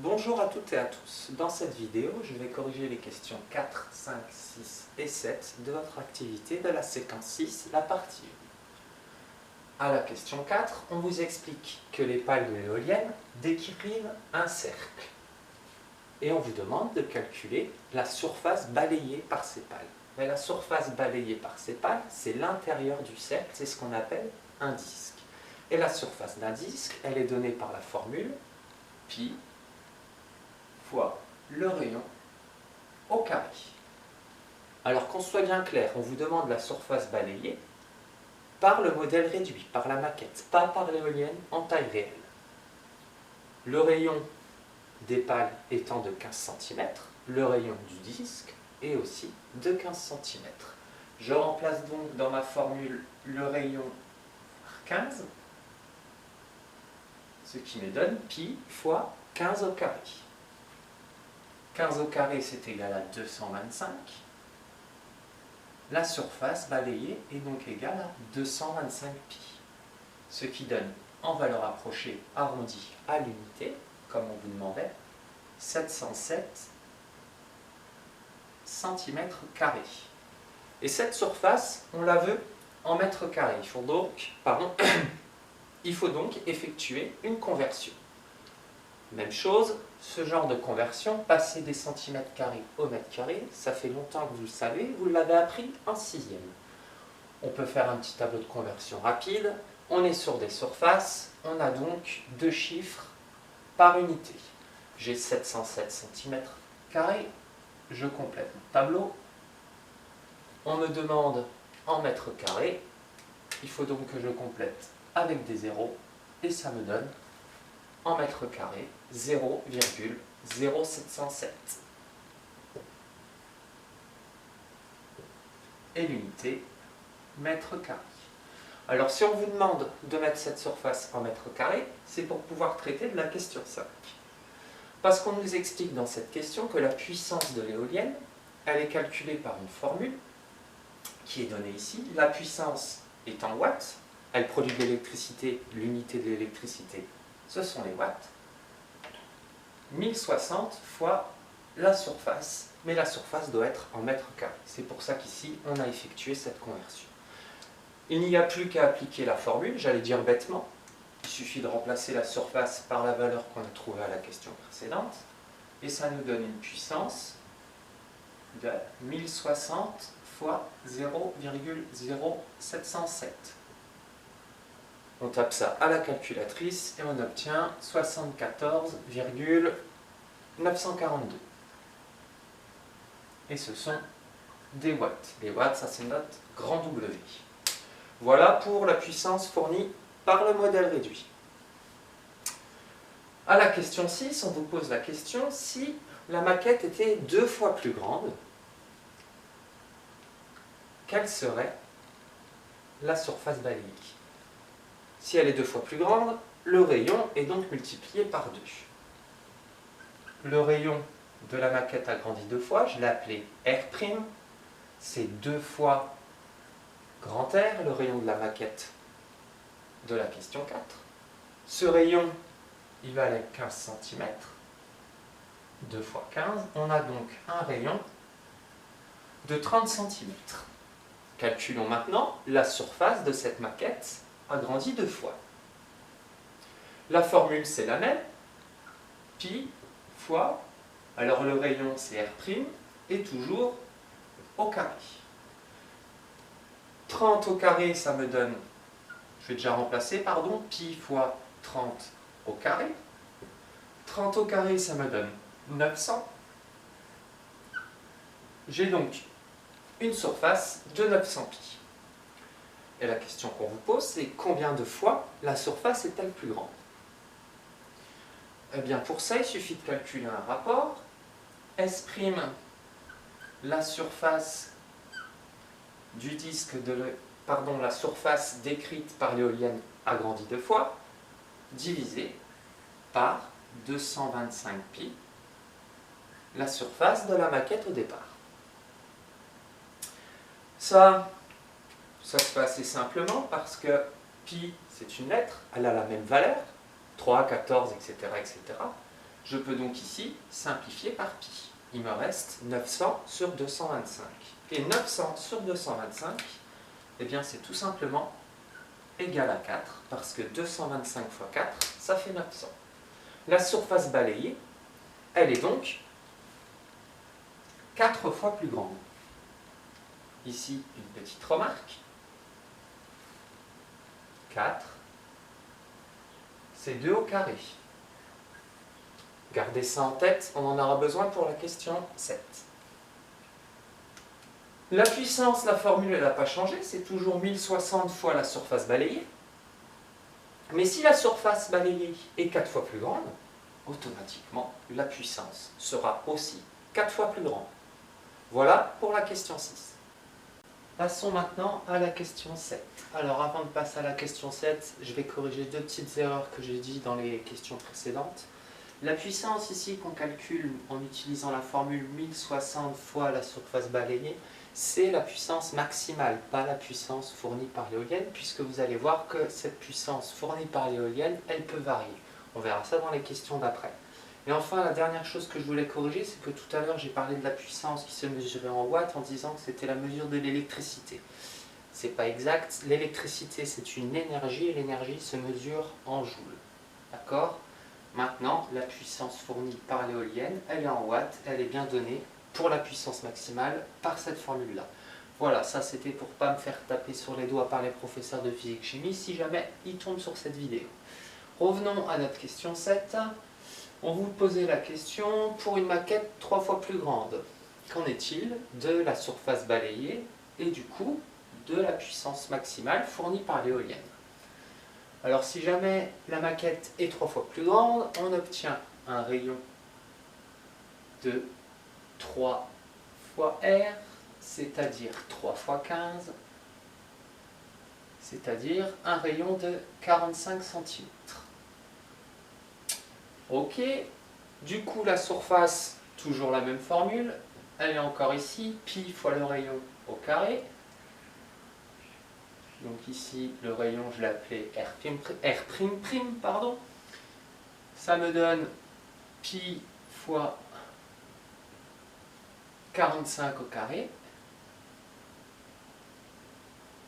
Bonjour à toutes et à tous. Dans cette vidéo, je vais corriger les questions 4, 5, 6 et 7 de votre activité de la séquence 6, la partie 1. À la question 4, on vous explique que les pales de l'éolienne décrivent un cercle. Et on vous demande de calculer la surface balayée par ces pales. Mais la surface balayée par ces pales, c'est l'intérieur du cercle, c'est ce qu'on appelle un disque. Et la surface d'un disque, elle est donnée par la formule pi fois le rayon au carré. Alors qu'on soit bien clair, on vous demande la surface balayée par le modèle réduit, par la maquette, pas par l'éolienne en taille réelle. Le rayon des pales étant de 15 cm, le rayon du disque est aussi de 15 cm. Je remplace donc dans ma formule le rayon par 15, ce qui me donne pi fois 15 au carré. 15 au carré, c'est égal à 225. La surface balayée est donc égale à 225 pi. Ce qui donne, en valeur approchée arrondie à l'unité, comme on vous demandait, 707 cm². Et cette surface, on la veut en mètres carrés. Il faut donc effectuer une conversion. Même chose, ce genre de conversion, passer des centimètres carrés au mètre carré, ça fait longtemps que vous le savez, vous l'avez appris en 6e. On peut faire un petit tableau de conversion rapide. On est sur des surfaces, on a donc deux chiffres par unité. J'ai 707 cm², je complète mon tableau. On me demande en mètres carrés, il faut donc que je complète avec des zéros, et ça me donne en mètres carrés 0,0707. Et l'unité, mètre carré. Alors si on vous demande de mettre cette surface en mètres carrés, c'est pour pouvoir traiter de la question 5. Parce qu'on nous explique dans cette question que la puissance de l'éolienne, elle est calculée par une formule qui est donnée ici. La puissance est en watts, elle produit de l'électricité, l'unité de l'électricité, ce sont les watts. 1060 fois la surface, mais la surface doit être en mètres carrés. C'est pour ça qu'ici, on a effectué cette conversion. Il n'y a plus qu'à appliquer la formule, j'allais dire bêtement. Il suffit de remplacer la surface par la valeur qu'on a trouvée à la question précédente, et ça nous donne une puissance de 1060 fois 0,0707. On tape ça à la calculatrice et on obtient 74,942. Et ce sont des watts. Les watts, ça c'est notre grand W. Voilà pour la puissance fournie par le modèle réduit. À la question 6, on vous pose la question si la maquette était 2 fois plus grande, quelle serait la surface balayée? Si elle est 2 fois plus grande, le rayon est donc multiplié par 2. Le rayon de la maquette a grandi 2 fois, je l'ai appelé R', c'est 2 fois grand R, le rayon de la maquette de la question 4. Ce rayon, il valait 15 cm, 2 fois 15, on a donc un rayon de 30 cm. Calculons maintenant la surface de cette maquette agrandie 2 fois. La formule c'est la même, pi fois, alors le rayon c'est R', et toujours au carré. 30 au carré, ça me donne, je vais déjà remplacer, pardon, pi fois 30 au carré. 30 au carré, ça me donne 900. J'ai donc une surface de 900 pi. Et la question qu'on vous pose, c'est combien de fois la surface est-elle plus grande? Eh bien, pour ça, il suffit de calculer un rapport. S', la surface du disque la surface décrite par l'éolienne agrandie 2 fois, divisé par 225 pi, la surface de la maquette au départ. Ça se fait assez simplement parce que pi, c'est une lettre, elle a la même valeur, 3, 14, etc., etc. Je peux donc ici simplifier par pi. Il me reste 900 sur 225. Et 900 sur 225, eh bien c'est tout simplement égal à 4, parce que 225 fois 4, ça fait 900. La surface balayée, elle est donc 4 fois plus grande. Ici, une petite remarque. 4, c'est 2 au carré. Gardez ça en tête, on en aura besoin pour la question 7. La puissance, la formule, elle n'a pas changé, c'est toujours 1060 fois la surface balayée. Mais si la surface balayée est 4 fois plus grande, automatiquement, la puissance sera aussi 4 fois plus grande. Voilà pour la question 6. Passons maintenant à la question 7. Alors avant de passer à la question 7, je vais corriger deux petites erreurs que j'ai dites dans les questions précédentes. La puissance ici qu'on calcule en utilisant la formule 1060 fois la surface balayée, c'est la puissance maximale, pas la puissance fournie par l'éolienne, puisque vous allez voir que cette puissance fournie par l'éolienne, elle peut varier. On verra ça dans les questions d'après. Et enfin, la dernière chose que je voulais corriger, c'est que tout à l'heure, j'ai parlé de la puissance qui se mesurait en watts en disant que c'était la mesure de l'électricité. C'est pas exact. L'électricité, c'est une énergie et l'énergie se mesure en joules. D'accord ? Maintenant, la puissance fournie par l'éolienne, elle est en watts, elle est bien donnée pour la puissance maximale par cette formule-là. Voilà, ça c'était pour ne pas me faire taper sur les doigts par les professeurs de physique-chimie si jamais ils tombent sur cette vidéo. Revenons à notre question 7. On vous posait la question pour une maquette 3 fois plus grande. Qu'en est-il de la surface balayée et du coup de la puissance maximale fournie par l'éolienne? Alors si jamais la maquette est 3 fois plus grande, on obtient un rayon de 3 fois R, c'est-à-dire 3 fois 15, c'est-à-dire un rayon de 45 cm. Ok, du coup la surface, toujours la même formule, elle est encore ici, pi fois le rayon au carré. Donc ici, le rayon, je l'ai appelé R', pardon. Ça me donne pi fois 45 au carré.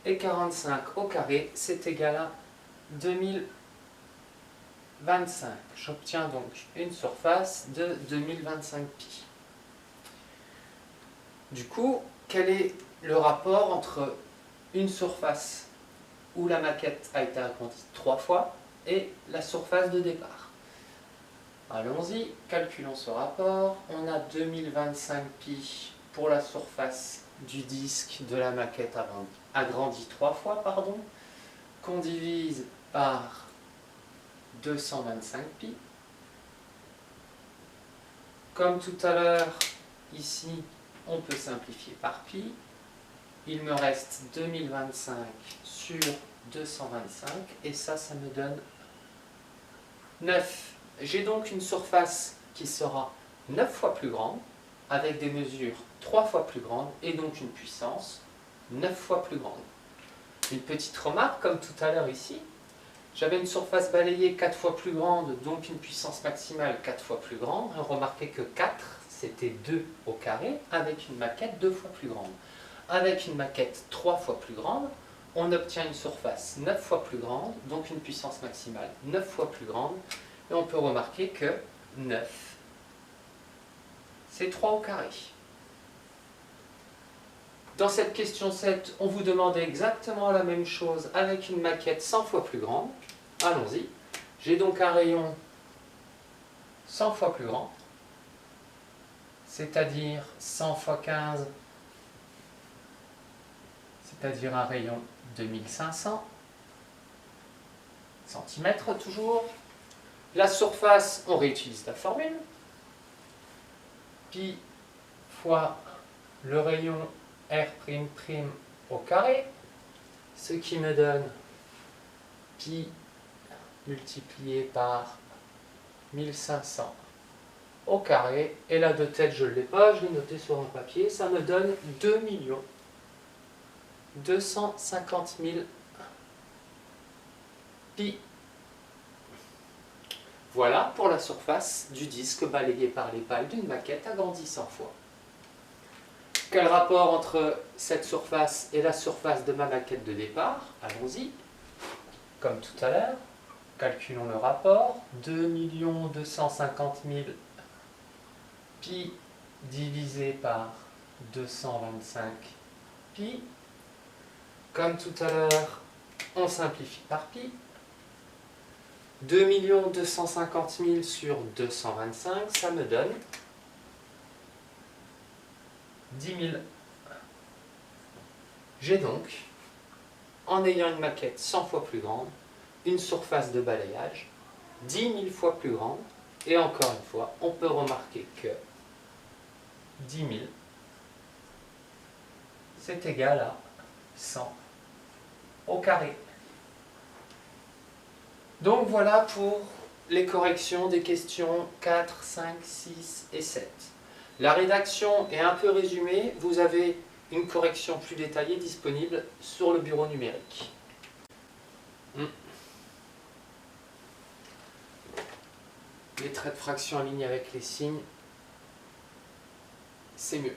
Et 45 au carré, c'est égal à 2025. J'obtiens donc une surface de 2025 pi. Du coup, quel est le rapport entre une surface où la maquette a été agrandie 3 fois et la surface de départ? Allons-y, calculons ce rapport. On a 2025 pi pour la surface du disque de la maquette agrandie 3 fois, qu'on divise par 225 pi. Comme tout à l'heure, ici, on peut simplifier par pi. Il me reste 2025 sur 225 et ça me donne 9. J'ai donc une surface qui sera 9 fois plus grande, avec des mesures 3 fois plus grandes et donc une puissance 9 fois plus grande. Une petite remarque, comme tout à l'heure ici, j'avais une surface balayée 4 fois plus grande, donc une puissance maximale 4 fois plus grande. Remarquez que 4, c'était 2 au carré, avec une maquette 2 fois plus grande. Avec une maquette 3 fois plus grande, on obtient une surface 9 fois plus grande, donc une puissance maximale 9 fois plus grande. Et on peut remarquer que 9, c'est 3 au carré. Dans cette question 7, on vous demande exactement la même chose avec une maquette 100 fois plus grande. Allons-y. J'ai donc un rayon 100 fois plus grand, c'est-à-dire 100 fois 15, c'est-à-dire un rayon de 1500 cm toujours. La surface, on réutilise la formule. Pi fois le rayon R' au carré, ce qui me donne pi multiplié par 1500 au carré. Et là de tête, je ne l'ai pas, je l'ai noté sur un papier. Ça me donne 2 250 000 pi. Voilà pour la surface du disque balayé par les pales d'une maquette agrandie 100 fois. Quel rapport entre cette surface et la surface de ma maquette de départ? Allons-y. Comme tout à l'heure, calculons le rapport. 2 250 000 pi divisé par 225 pi. Comme tout à l'heure, on simplifie par pi. 2 250 000 sur 225, ça me donne 10 000. J'ai donc, en ayant une maquette 100 fois plus grande, une surface de balayage 10 000 fois plus grande, et encore une fois, on peut remarquer que 10 000, c'est égal à 100 au carré. Donc voilà pour les corrections des questions 4, 5, 6 et 7. La rédaction est un peu résumée, vous avez une correction plus détaillée disponible sur le bureau numérique. Les traits de fraction alignés avec les signes, c'est mieux.